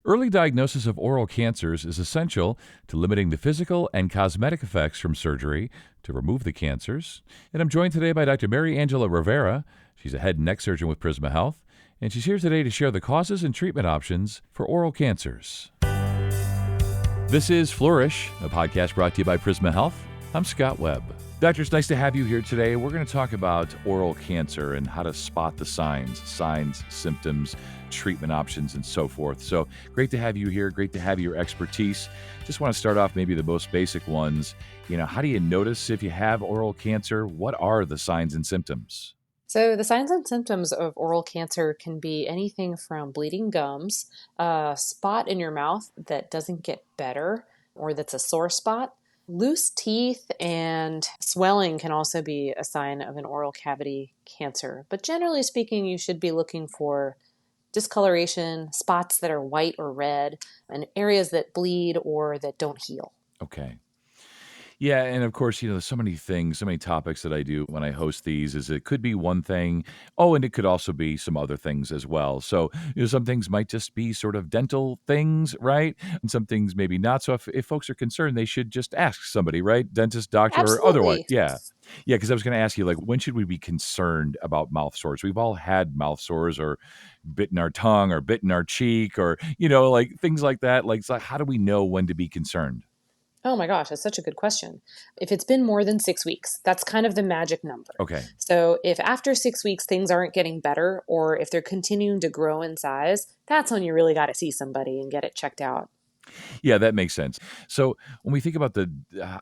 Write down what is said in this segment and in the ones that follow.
Early diagnosis of oral cancers is essential to limiting the physical and cosmetic effects from surgery to remove the cancers. And I'm joined today by Dr. Mariangela Rivera. She's a head and neck surgeon with Prisma Health, and she's here today to share the causes and treatment options for oral cancers. This is Flourish, a podcast brought to you by Prisma Health. I'm Scott Webb. Doctor, it's nice to have you here today. We're going to talk about oral cancer and how to spot the signs, symptoms, treatment options, and so forth. So great to have you here. Great to have your expertise. Just want to start off maybe the most basic ones. How do you notice if you have oral cancer? What are the signs and symptoms? So the signs and symptoms of oral cancer can be anything from bleeding gums, a spot in your mouth that doesn't get better or that's a sore spot. Loose teeth and swelling can also be a sign of an oral cavity cancer. But generally speaking, you should be looking for discoloration, spots that are white or red, and areas that bleed or that don't heal. Okay. Yeah, and of course, there's so many things, so many topics that I do when I host these is it could be one thing. Oh, and it could also be some other things as well. So, some things might just be sort of dental things, right? And some things maybe not. So if folks are concerned, they should just ask somebody, right? Dentist, doctor, or otherwise. Absolutely. Yeah. Yeah, because I was going to ask you, when should we be concerned about mouth sores? We've all had mouth sores or bitten our tongue or bitten our cheek or, things like that. So how do we know when to be concerned? Oh my gosh, that's such a good question. If it's been more than 6 weeks, that's kind of the magic number. Okay. So if after 6 weeks things aren't getting better, or if they're continuing to grow in size, that's when you really got to see somebody and get it checked out. Yeah, that makes sense. So when we think about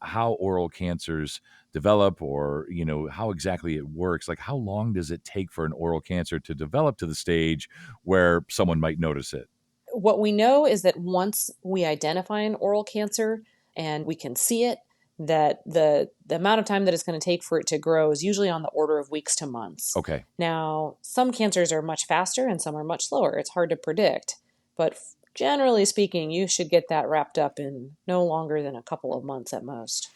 how oral cancers develop or, how exactly it works, how long does it take for an oral cancer to develop to the stage where someone might notice it? What we know is that once we identify an oral cancer and we can see it, that the amount of time that it's going to take for it to grow is usually on the order of weeks to months. Okay. Now, some cancers are much faster and some are much slower. It's hard to predict, but generally speaking, you should get that wrapped up in no longer than a couple of months at most.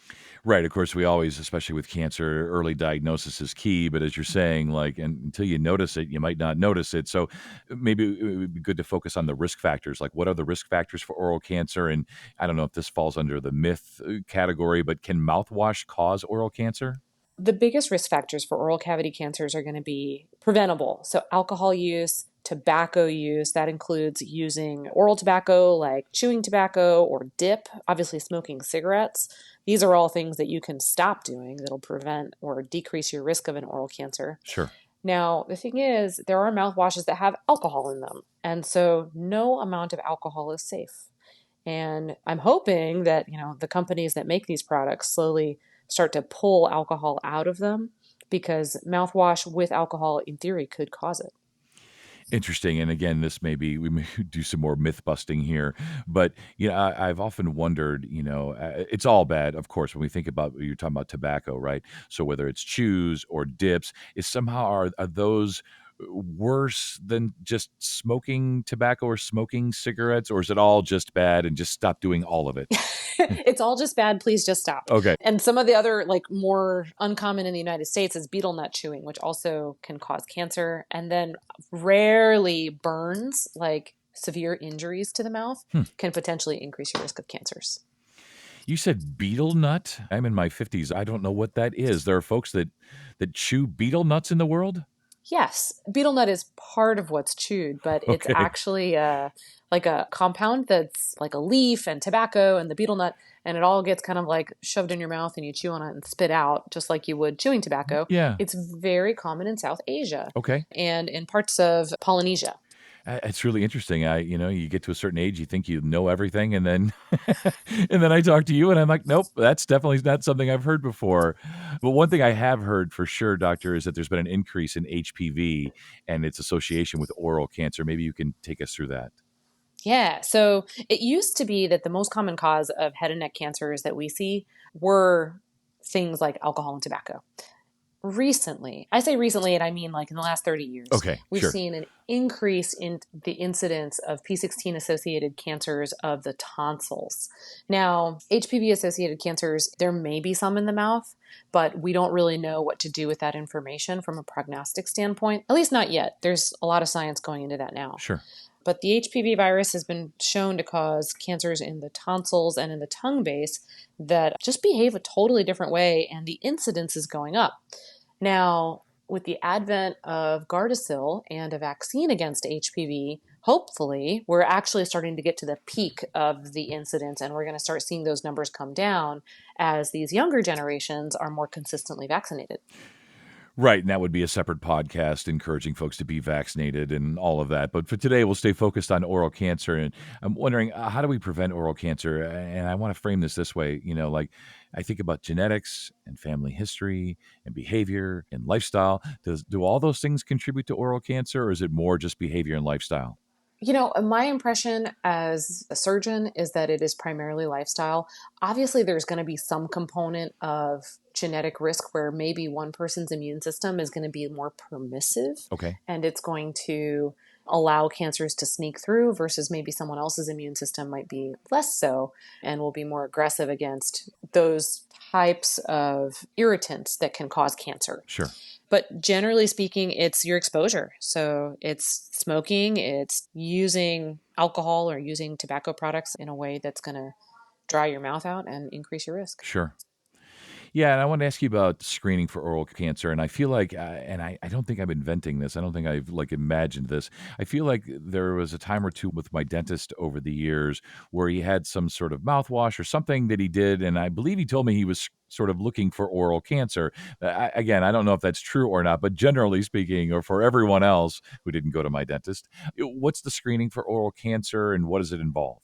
Right. Of course, we always, especially with cancer, early diagnosis is key. But as you're saying, and until you notice it, you might not notice it. So maybe it would be good to focus on the risk factors. What are the risk factors for oral cancer? And I don't know if this falls under the myth category, but can mouthwash cause oral cancer? The biggest risk factors for oral cavity cancers are going to be preventable. So alcohol use, tobacco use, that includes using oral tobacco like chewing tobacco or dip, obviously smoking cigarettes. These are all things that you can stop doing that'll prevent or decrease your risk of an oral cancer. Sure. Now, the thing is, there are mouthwashes that have alcohol in them. And so no amount of alcohol is safe. And I'm hoping that, the companies that make these products slowly start to pull alcohol out of them, because mouthwash with alcohol, in theory, could cause it. Interesting. And again, we may do some more myth busting here, but I've often wondered, it's all bad, of course, when we think about, you're talking about tobacco, right? So whether it's chews or dips, are those worse than just smoking tobacco or smoking cigarettes, or is it all just bad and just stop doing all of it? It's all just bad. Please just stop. Okay. And some of the other more uncommon in the United States is betel nut chewing, which also can cause cancer. And then rarely burns, severe injuries to the mouth, can potentially increase your risk of cancers. You said betel nut? I'm in my 50s. I don't know what that is. There are folks that chew betel nuts in the world? Yes. Betel nut is part of what's chewed, but it's actually a compound that's like a leaf and tobacco and the betel nut, and it all gets kind of shoved in your mouth and you chew on it and spit out just like you would chewing tobacco. Yeah. It's very common in South Asia. Okay. And in parts of Polynesia. It's really interesting. You get to a certain age, you think you know everything, and then and then I talk to you, and I'm like, nope, that's definitely not something I've heard before. But one thing I have heard for sure, doctor, is that there's been an increase in HPV and its association with oral cancer. Maybe you can take us through that. Yeah. So it used to be that the most common cause of head and neck cancers that we see were things like alcohol and tobacco. Recently, I say recently, and I mean in the last 30 years, we've seen an increase in the incidence of P16 associated cancers of the tonsils. Now, HPV associated cancers, there may be some in the mouth, but we don't really know what to do with that information from a prognostic standpoint, at least not yet. There's a lot of science going into that now. Sure. But the HPV virus has been shown to cause cancers in the tonsils and in the tongue base that just behave a totally different way, and the incidence is going up. Now, with the advent of Gardasil and a vaccine against HPV, hopefully, we're actually starting to get to the peak of the incidence, and we're going to start seeing those numbers come down as these younger generations are more consistently vaccinated. Right, and that would be a separate podcast encouraging folks to be vaccinated and all of that. But for today, we'll stay focused on oral cancer. And I'm wondering, how do we prevent oral cancer? And I want to frame this way, like I think about genetics and family history and behavior and lifestyle. Do all those things contribute to oral cancer, or is it more just behavior and lifestyle? My impression as a surgeon is that it is primarily lifestyle. Obviously, there's going to be some component of genetic risk where maybe one person's immune system is going to be more permissive Okay, and it's going to allow cancers to sneak through versus maybe someone else's immune system might be less so and will be more aggressive against those types of irritants that can cause cancer. sure. But generally speaking, it's your exposure. So it's smoking, it's using alcohol or using tobacco products in a way that's going to dry your mouth out and increase your risk. Sure. Yeah, and I want to ask you about screening for oral cancer. And I feel like, and I don't think I'm inventing this. I don't think I've imagined this. I feel like there was a time or two with my dentist over the years where he had some sort of mouthwash or something that he did, and I believe he told me he was sort of looking for oral cancer. Again, I don't know if that's true or not, but generally speaking, or for everyone else who didn't go to my dentist, what's the screening for oral cancer, and what does it involve?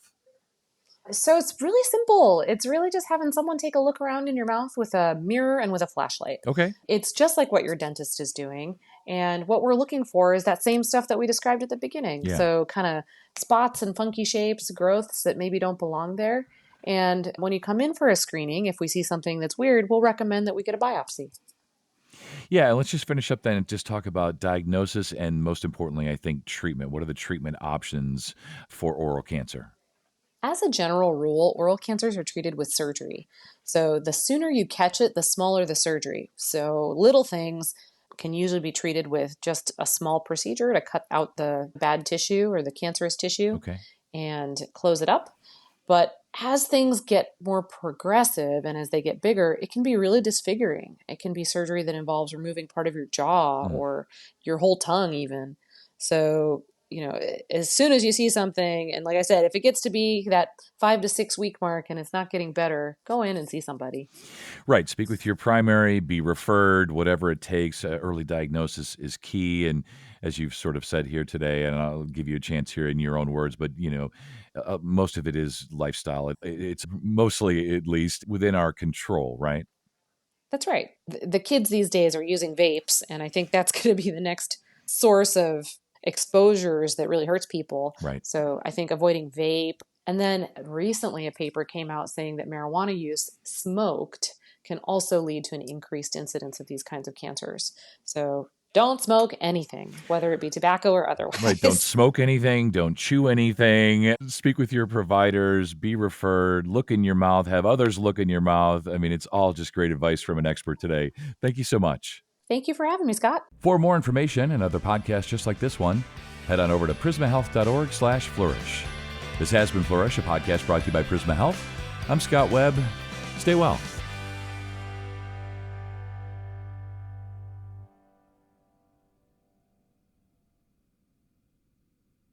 So it's really simple. It's really just having someone take a look around in your mouth with a mirror and with a flashlight. Okay. It's just like what your dentist is doing. And what we're looking for is that same stuff that we described at the beginning. Yeah. So kind of spots and funky shapes, growths that maybe don't belong there. And when you come in for a screening, if we see something that's weird, we'll recommend that we get a biopsy. Yeah, let's just finish up then and just talk about diagnosis and, most importantly, I think treatment. What are the treatment options for oral cancer? As a general rule, oral cancers are treated with surgery. So the sooner you catch it, the smaller the surgery. So little things can usually be treated with just a small procedure to cut out the bad tissue or the cancerous tissue Okay. and close it up. But as things get more progressive and as they get bigger, it can be really disfiguring. It can be surgery that involves removing part of your jaw Mm. or your whole tongue, even. So, as soon as you see something, and like I said, if it gets to be that 5 to 6 week mark and it's not getting better, go in and see somebody. Right. Speak with your primary, be referred, whatever it takes. Early diagnosis is key. And as you've sort of said here today, and I'll give you a chance here in your own words, but, most of it is lifestyle. It's mostly, at least, within our control, right? That's right. The kids these days are using vapes, and I think that's going to be the next source of exposures that really hurts people. Right. So I think avoiding vape. And then recently a paper came out saying that marijuana use smoked can also lead to an increased incidence of these kinds of cancers. So don't smoke anything, whether it be tobacco or otherwise. Right. Don't smoke anything. Don't chew anything. Speak with your providers. Be referred. Look in your mouth. Have others look in your mouth. I mean, it's all just great advice from an expert today. Thank you so much. Thank you for having me, Scott. For more information and other podcasts just like this one, head on over to prismahealth.org/flourish. This has been Flourish, a podcast brought to you by Prisma Health. I'm Scott Webb. Stay well.